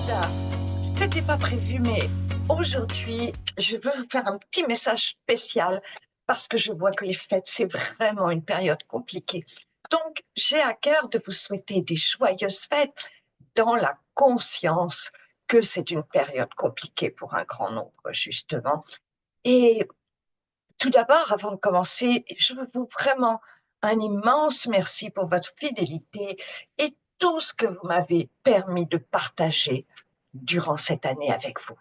Ça, c'était pas prévu, mais aujourd'hui, je veux vous faire un petit message spécial parce que je vois que les fêtes, c'est vraiment une période compliquée. Donc, j'ai à cœur de vous souhaiter des joyeuses fêtes dans la conscience que c'est une période compliquée pour un grand nombre, justement. Et tout d'abord, avant de commencer, je vous veux vraiment un immense merci pour votre fidélité et tout ce que vous m'avez permis de partager durant cette année avec vous.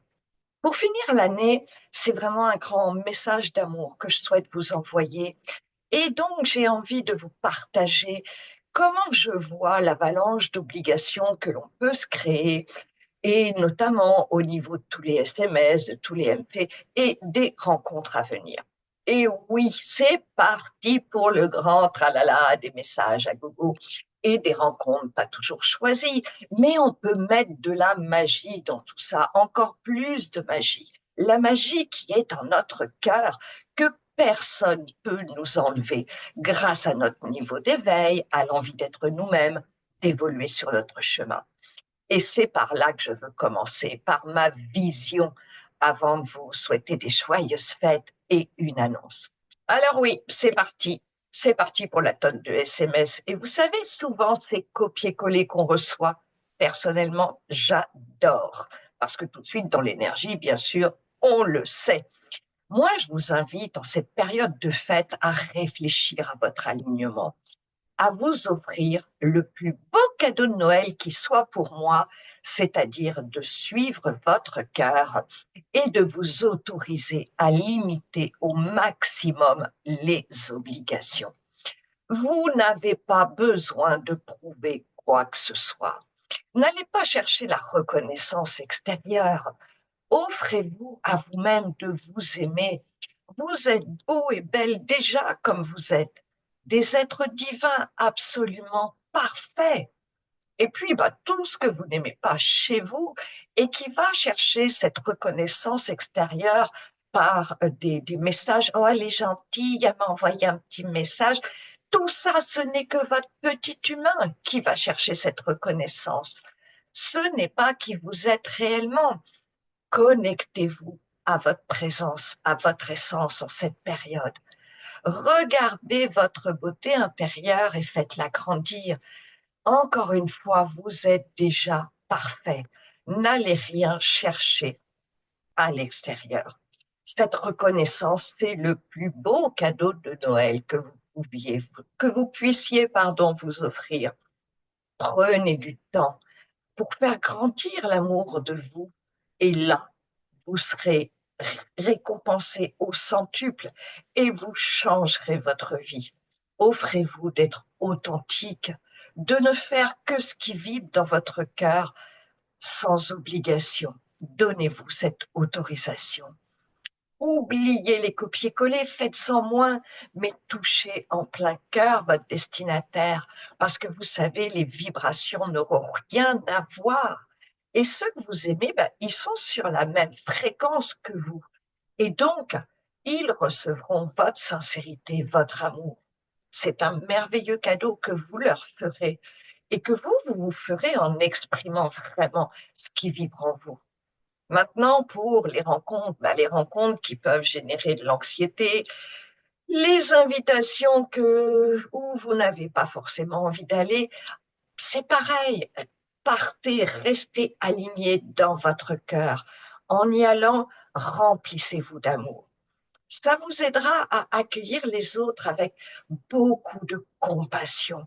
Pour finir l'année, c'est vraiment un grand message d'amour que je souhaite vous envoyer. Et donc, j'ai envie de vous partager comment je vois l'avalanche d'obligations que l'on peut se créer, et notamment au niveau de tous les SMS, de tous les MP et des rencontres à venir. Et oui, c'est parti pour le grand tralala des messages à gogo et des rencontres pas toujours choisies, mais on peut mettre de la magie dans tout ça, encore plus de magie. La magie qui est en notre cœur, que personne peut nous enlever grâce à notre niveau d'éveil, à l'envie d'être nous-mêmes, d'évoluer sur notre chemin. Et c'est par là que je veux commencer, par ma vision, avant de vous souhaiter des joyeuses fêtes et une annonce. Alors oui, c'est parti. C'est parti pour la tonne de SMS. Et vous savez, souvent, ces copier-coller qu'on reçoit, personnellement, j'adore. Parce que tout de suite, dans l'énergie, bien sûr, on le sait. Moi, je vous invite, en cette période de fête, à réfléchir à votre alignement, à vous offrir le plus beau cadeau de Noël qui soit pour moi, c'est-à-dire de suivre votre cœur et de vous autoriser à limiter au maximum les obligations. Vous n'avez pas besoin de prouver quoi que ce soit. N'allez pas chercher la reconnaissance extérieure. Offrez-vous à vous-même de vous aimer. Vous êtes beau et belle déjà comme vous êtes, des êtres divins absolument parfaits. Et puis, tout ce que vous n'aimez pas chez vous et qui va chercher cette reconnaissance extérieure par des messages. Oh, elle est gentille, elle m'a envoyé un petit message. Tout ça, ce n'est que votre petit humain qui va chercher cette reconnaissance. Ce n'est pas qui vous êtes réellement. Connectez-vous à votre présence, à votre essence en cette période. Regardez votre beauté intérieure et faites-la grandir. Encore une fois, vous êtes déjà parfait. N'allez rien chercher à l'extérieur. Cette reconnaissance, c'est le plus beau cadeau de Noël que vous puissiez, vous offrir. Prenez du temps pour faire grandir l'amour de vous. Et là, vous serez récompensé au centuple et vous changerez votre vie. Offrez-vous d'être authentique, de ne faire que ce qui vibre dans votre cœur sans obligation. Donnez-vous cette autorisation. Oubliez les copier-coller, faites-en moins, mais touchez en plein cœur votre destinataire, parce que vous savez, les vibrations n'auront rien à voir. Et ceux que vous aimez, ils sont sur la même fréquence que vous. Et donc, ils recevront votre sincérité, votre amour. C'est un merveilleux cadeau que vous leur ferez et que vous ferez en exprimant vraiment ce qui vibre en vous. Maintenant, pour les rencontres qui peuvent générer de l'anxiété, les invitations où vous n'avez pas forcément envie d'aller, c'est pareil. Partez, restez alignés dans votre cœur. En y allant, remplissez-vous d'amour. Ça vous aidera à accueillir les autres avec beaucoup de compassion.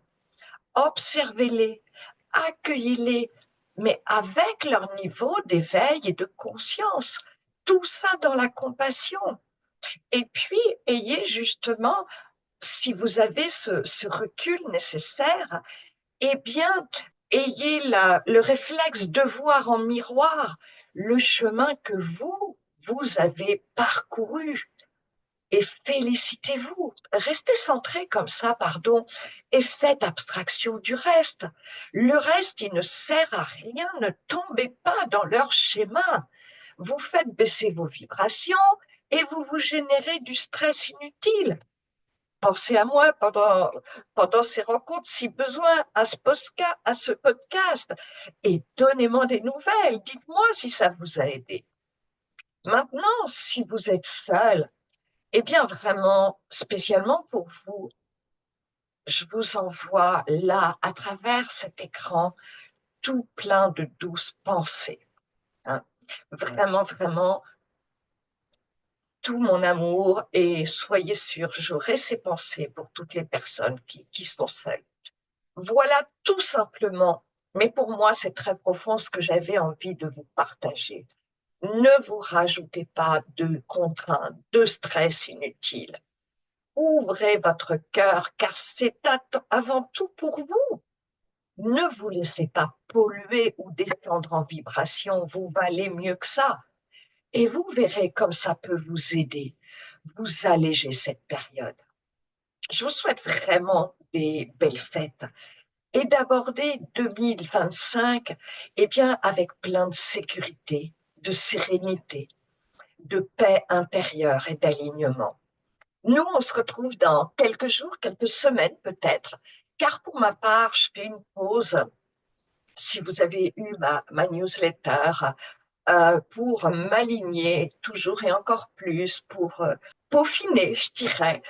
Observez-les, accueillez-les, mais avec leur niveau d'éveil et de conscience. Tout ça dans la compassion. Et puis, ayez justement, si vous avez ce recul nécessaire, eh bien, ayez le réflexe de voir en miroir le chemin que vous avez parcouru et félicitez-vous. Restez centré comme ça, et faites abstraction du reste. Le reste, il ne sert à rien, ne tombez pas dans leur schéma. Vous faites baisser vos vibrations et vous vous générez du stress inutile. pensez à moi pendant ces rencontres, si besoin, à ce podcast, et donnez-moi des nouvelles. Dites-moi si ça vous a aidé. Maintenant, si vous êtes seul, eh bien vraiment, spécialement pour vous, je vous envoie là, à travers cet écran, tout plein de douces pensées, hein. Vraiment, vraiment, tout mon amour et soyez sûrs, j'aurai ces pensées pour toutes les personnes qui sont seules. Voilà tout simplement, mais pour moi c'est très profond ce que j'avais envie de vous partager. Ne vous rajoutez pas de contraintes, de stress inutiles. Ouvrez votre cœur car c'est avant tout pour vous. Ne vous laissez pas polluer ou descendre en vibration, vous valez mieux que ça. Et vous verrez comme ça peut vous aider, vous alléger cette période. Je vous souhaite vraiment des belles fêtes et d'aborder 2025 eh bien, avec plein de sécurité, de sérénité, de paix intérieure et d'alignement. Nous, on se retrouve dans quelques jours, quelques semaines peut-être, car pour ma part, je fais une pause. Si vous avez eu ma newsletter, pour m'aligner toujours et encore plus, pour peaufiner, je dirais,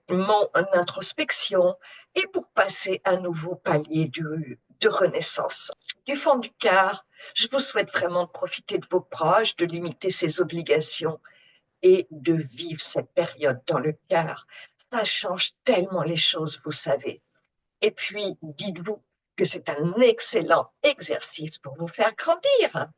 mon introspection et pour passer un nouveau palier de renaissance. Du fond du cœur, je vous souhaite vraiment de profiter de vos proches, de limiter ses obligations et de vivre cette période dans le cœur. Ça change tellement les choses, vous savez. Et puis, dites-vous que c'est un excellent exercice pour vous faire grandir.